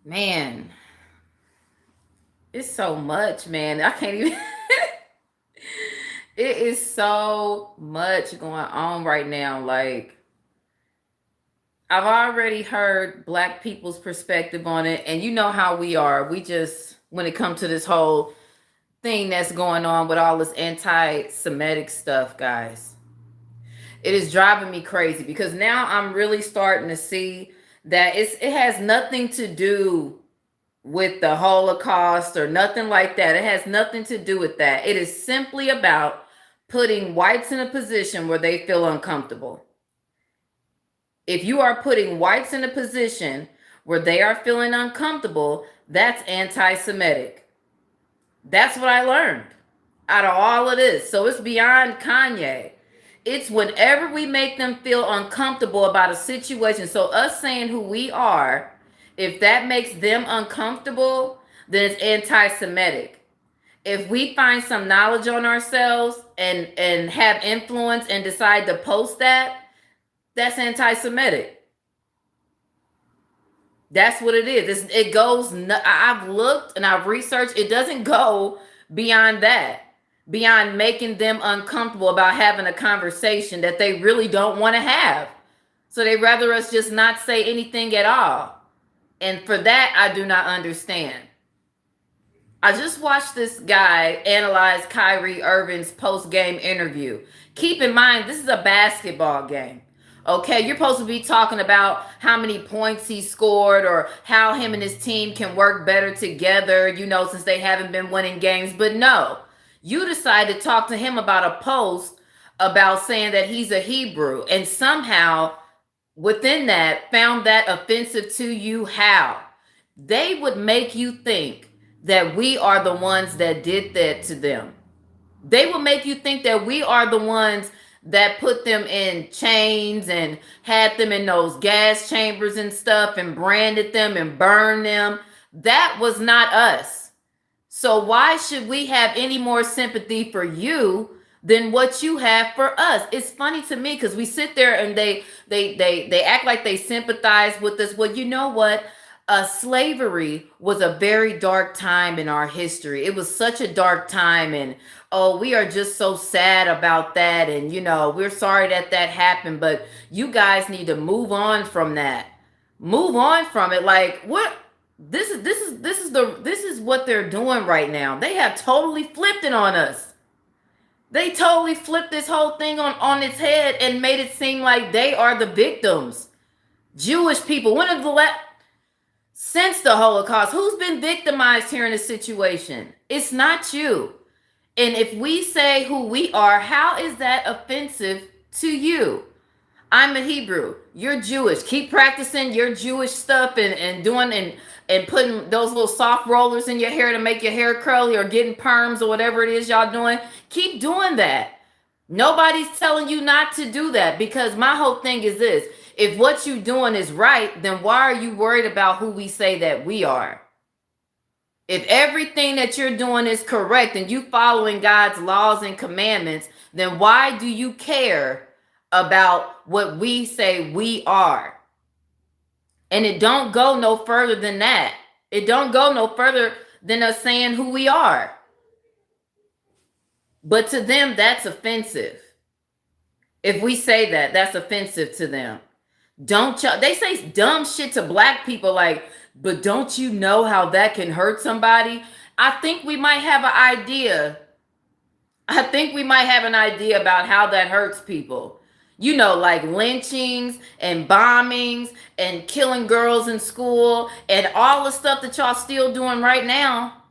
Man, it's so much, man. I can't even. It is so much going on right now. Like, I've already heard Black people's perspective on it, and you know how we are. We just, when it comes to this whole thing that's going on with all this anti Semitic stuff, guys, it is driving me crazy because now I'm really starting to see that it has nothing to do with the Holocaust or nothing like that. It has nothing to do with that. It is simply about putting whites in a position where they feel uncomfortable. If you are putting whites in a position where they are feeling uncomfortable, that's anti Semitic. That's what I learned out of all of this. So it's beyond Kanye. It's whenever we make them feel uncomfortable about a situation. So us saying who we are, if that makes them uncomfortable, then it's anti-Semitic. If we find some knowledge on ourselves and have influence and decide to post that, that's anti-Semitic. That's what it is. It goes. I've looked and I've researched. It doesn't go beyond that. Beyond making them uncomfortable about having a conversation that they really don't want to have. So they rather us just not say anything at all. And for that, I do not understand. I just watched this guy analyze Kyrie Irving's post-game interview. Keep in mind, this is a basketball game. Okay, you're supposed to be talking about how many points he scored or how him and his team can work better together, since they haven't been winning games. But no, you decide to talk to him about a post about saying that he's a Hebrew, and somehow within that found that offensive to you. How? They would make you think that we are the ones that did that to them. They will make you think that we are the ones that put them in chains and had them in those gas chambers and stuff and branded them and burned them. That was not us. So why should we have any more sympathy for you than what you have for us? It's funny to me because we sit there and they act like they sympathize with us. Well, you know what? Slavery was a very dark time in our history. It was such a dark time, and we are just so sad about that, and we're sorry that happened, but you guys need to move on from that. Move on from it. Like, what? This is what they're doing right now. They have totally flipped it on us. They totally flipped this whole thing on its head and made it seem like they are the victims. Jewish people. Since the Holocaust, who's been victimized here in this situation? It's not you. And if we say who we are, how is that offensive to you? I'm a Hebrew. You're Jewish. Keep practicing your Jewish stuff and doing and putting those little soft rollers in your hair to make your hair curly or getting perms or whatever it is y'all doing. Keep doing that. Nobody's telling you not to do that, because my whole thing is this. If what you're doing is right, then why are you worried about who we say that we are? If everything that you're doing is correct and you following God's laws and commandments, then why do you care about what we say we are? And it don't go no further than that. It don't go no further than us saying who we are. But to them, that's offensive. If we say that, that's offensive to them. They say dumb shit to Black people like, but don't you know how that can hurt somebody? I think we might have an idea. I think we might have an idea about how that hurts people. Like lynchings and bombings and killing girls in school and all the stuff that y'all still doing right now.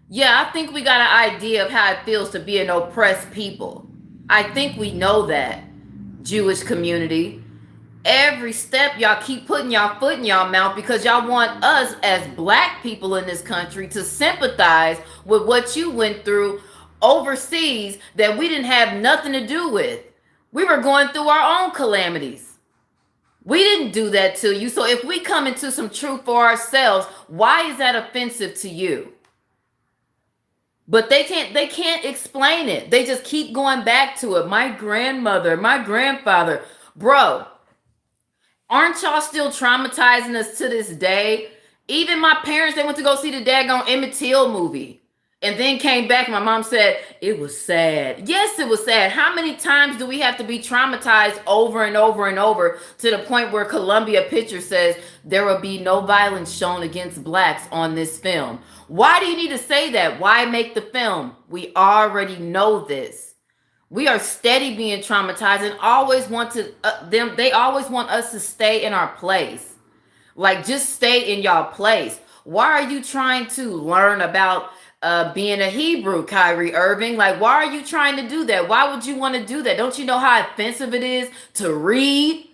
Yeah, I think we got an idea of how it feels to be an oppressed people. I think we know that, Jewish community. Every step y'all keep putting y'all foot in y'all mouth because y'all want us as Black people in this country to sympathize with what you went through overseas that we didn't have nothing to do with. We were going through our own calamities. We didn't do that to you. So if we come into some truth for ourselves, why is that offensive to you? But they can't explain it. They just keep going back to it. My grandmother, my grandfather. Bro, aren't y'all still traumatizing us to this day? Even my parents, they went to go see the daggone Emmett Till movie and then came back and my mom said, it was sad. Yes, it was sad. How many times do we have to be traumatized over and over and over to the point where Columbia Pictures says there will be no violence shown against blacks on this film? Why do you need to say that? Why make the film? We already know this. We are steady being traumatized and always want to they always want us to stay in our place. Like, just stay in y'all place. Why are you trying to learn about being a Hebrew, Kyrie Irving? Like, why are you trying to do that? Why would you want to do that? Don't you know how offensive it is to read?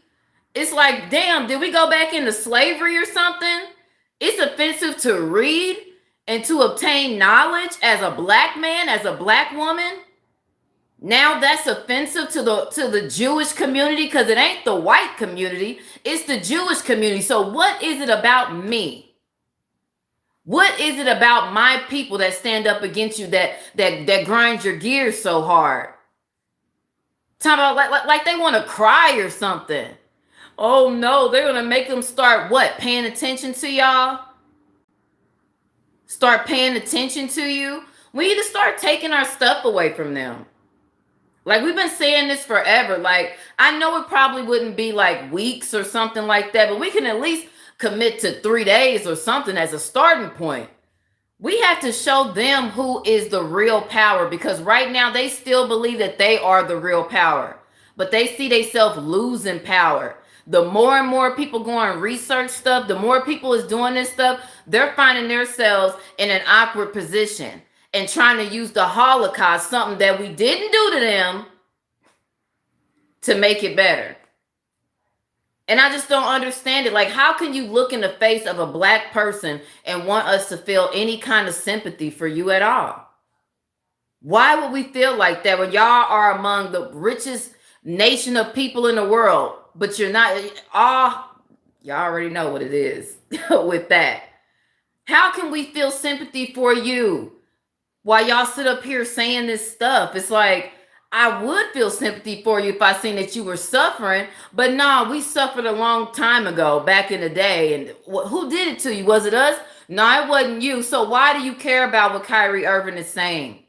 It's like, damn, did we go back into slavery or something? It's offensive to read and to obtain knowledge as a black man, as a black woman. Now that's offensive to the Jewish community, because it ain't the white community, it's the Jewish community. So what is it about me? What is it about my people that stand up against you, that grind your gears so hard? Talking about like they want to cry or something. Oh no, they're gonna make them start what? Paying attention to y'all? Start paying attention to you? We need to start taking our stuff away from them. Like, we've been saying this forever. Like, I know it probably wouldn't be like weeks or something like that, but we can at least commit to 3 days or something as a starting point. We have to show them who is the real power, because right now they still believe that they are the real power, but they see themselves losing power. The more and more people go and research stuff, the more people is doing this stuff, they're finding themselves in an awkward position and trying to use the Holocaust, something that we didn't do to them, to make it better. And I just don't understand it. Like, how can you look in the face of a black person and want us to feel any kind of sympathy for you at all? Why would we feel like that when y'all are among the richest nation of people in the world, but you're not? Y'all already know what it is with that. How can we feel sympathy for you while y'all sit up here saying this stuff? It's like, I would feel sympathy for you if I seen that you were suffering, but no, we suffered a long time ago, back in the day. And who did it to you? Was it us? No, it wasn't you. So why do you care about what Kyrie Irving is saying?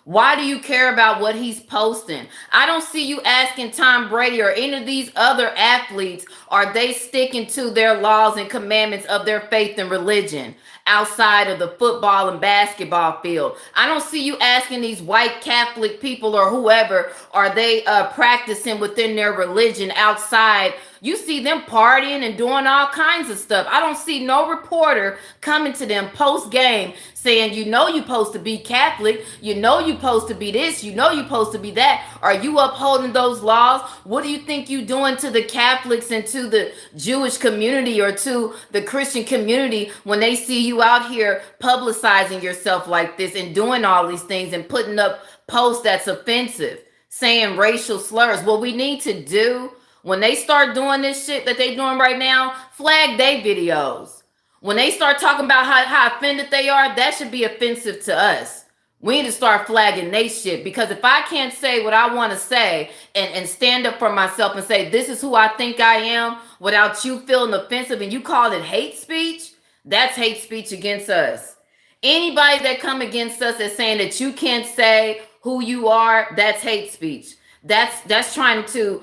Why do you care about what he's posting? I don't see you asking Tom Brady or any of these other athletes, are they sticking to their laws and commandments of their faith and religion outside of the football and basketball field? I don't see you asking these white Catholic people or whoever, are they practicing within their religion outside? You see them partying and doing all kinds of stuff. I don't see no reporter coming to them post game saying, you know, you're supposed to be Catholic, you know, you're supposed to be this, you know, you're supposed to be that. Are you upholding those laws? What do you think you're doing to the Catholics and to the Jewish community or to the Christian community when they see you out here publicizing yourself like this and doing all these things and putting up posts that's offensive, saying racial slurs? What we need to do, when they start doing this shit that they doing right now, flag their videos. When they start talking about how offended they are, that should be offensive to us. We need to start flagging they shit, because if I can't say what I want to say and stand up for myself and say, this is who I think I am, without you feeling offensive and you call it hate speech, that's hate speech against us. Anybody that come against us as saying that you can't say who you are, that's hate speech. That's trying to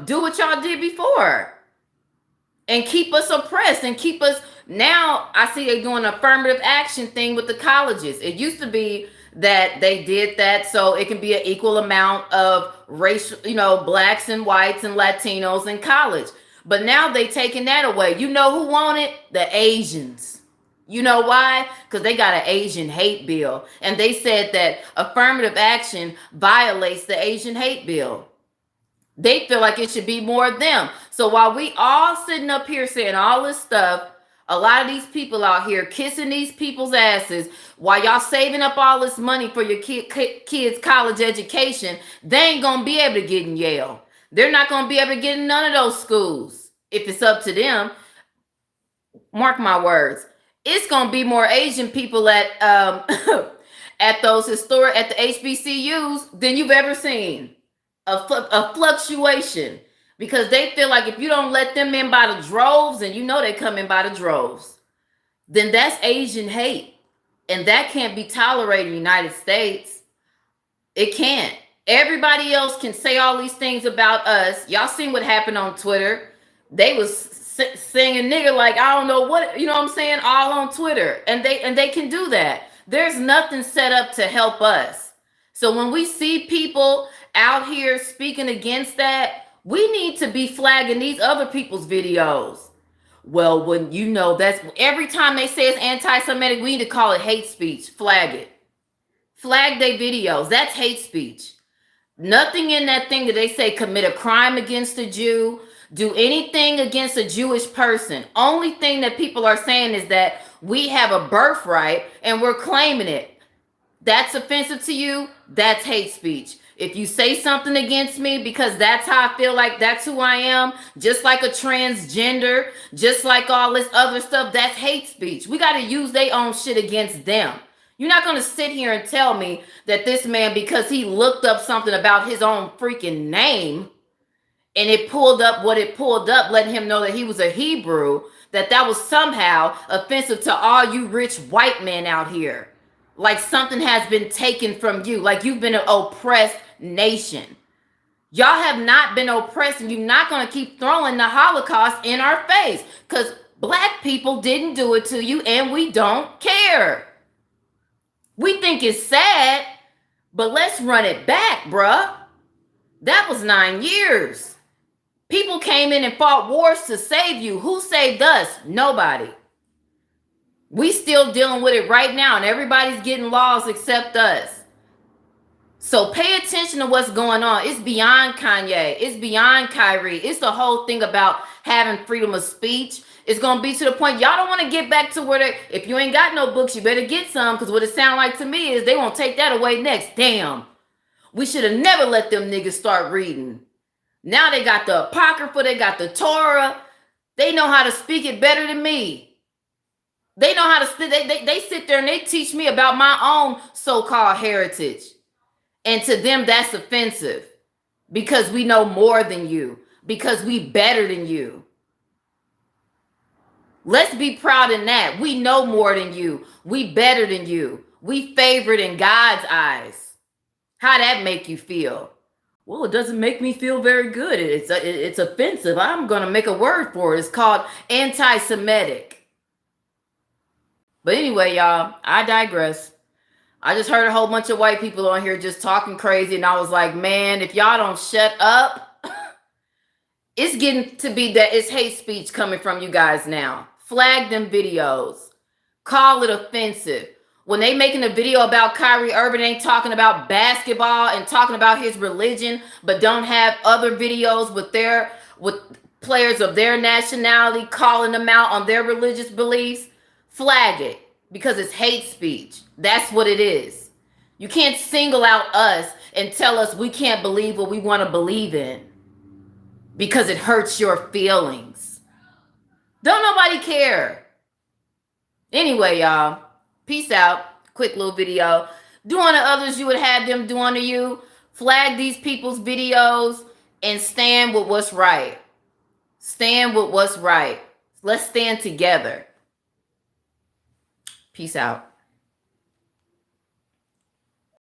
do what y'all did before and keep us oppressed and keep us. Now I see they doing an affirmative action thing with the colleges. It used to be that they did that so it can be an equal amount of racial, blacks and whites and Latinos in college. But now they taking that away. You know who want it? The Asians. You know why? Because they got an Asian hate bill. And they said that affirmative action violates the Asian hate bill. They feel like it should be more of them. So while we all sitting up here saying all this stuff, a lot of these people out here kissing these people's asses while y'all saving up all this money for your kids' college education, they ain't going to be able to get in Yale. They're not going to be able to get in none of those schools if it's up to them. Mark my words. It's going to be more Asian people at at those at the HBCUs than you've ever seen. A fluctuation. because they feel like if you don't let them in by the droves, and you know they come in by the droves, then that's Asian hate. And that can't be tolerated in the United States. It can't. Everybody else can say all these things about us. Y'all seen what happened on Twitter. They was saying nigga like I don't know what, you know what I'm saying, all on Twitter. And they can do that. There's nothing set up to help us. So when we see people out here speaking against that, we need to be flagging these other people's videos. Well, when you know that's every time they say it's anti-Semitic, we need to call it hate speech. Flag it. Flag their videos. That's hate speech. Nothing in that thing that they say commit a crime against a Jew, do anything against a Jewish person. Only thing that people are saying is that we have a birthright and we're claiming it. That's offensive to you. That's hate speech. If you say something against me because that's how I feel, like that's who I am, just like a transgender, just like all this other stuff, that's hate speech. We got to use their own shit against them. You're not going to sit here and tell me that this man, because he looked up something about his own freaking name and it pulled up what it pulled up, letting him know that he was a Hebrew, that was somehow offensive to all you rich white men out here. Like something has been taken from you, like you've been an oppressed nation. Y'all have not been oppressed, and you're not going to keep throwing the Holocaust in our face, because black people didn't do it to you and we don't care. We think it's sad, but let's run it back, bruh. That was 9 years. People came in and fought wars to save you. Who saved us? Nobody. We still dealing with it right now, and everybody's getting laws except us. So pay attention to what's going on. It's beyond Kanye. It's beyond Kyrie. It's the whole thing about having freedom of speech. It's going to be to the point y'all don't want to get back to where if you ain't got no books, you better get some, because what it sound like to me is they won't take that away next. Damn. We should have never let them niggas start reading. Now they got the Apocrypha. They got the Torah. They know how to speak it better than me. They know how to, they sit there and they teach me about my own so-called heritage. And to them, that's offensive because we know more than you, because we better than you. Let's be proud in that. We know more than you. We better than you. We favored in God's eyes. How that make you feel? Well, it doesn't make me feel very good. It's offensive. I'm going to make a word for it. It's called anti-Semitic. But anyway, y'all, I digress. I just heard a whole bunch of white people on here just talking crazy, and I was like, man, if y'all don't shut up, it's getting to be that it's hate speech coming from you guys now. Flag them videos. Call it offensive. When they making a video about Kyrie Irving, ain't talking about basketball and talking about his religion, but don't have other videos with players of their nationality calling them out on their religious beliefs, flag it, because it's hate speech. That's what it is. You can't single out us and tell us we can't believe what we want to believe in because it hurts your feelings. Don't nobody care. Anyway, y'all, peace out. Quick little video. Do unto others you would have them do unto you. Flag these people's videos and stand with what's right. Stand with what's right. Let's stand together. Peace out.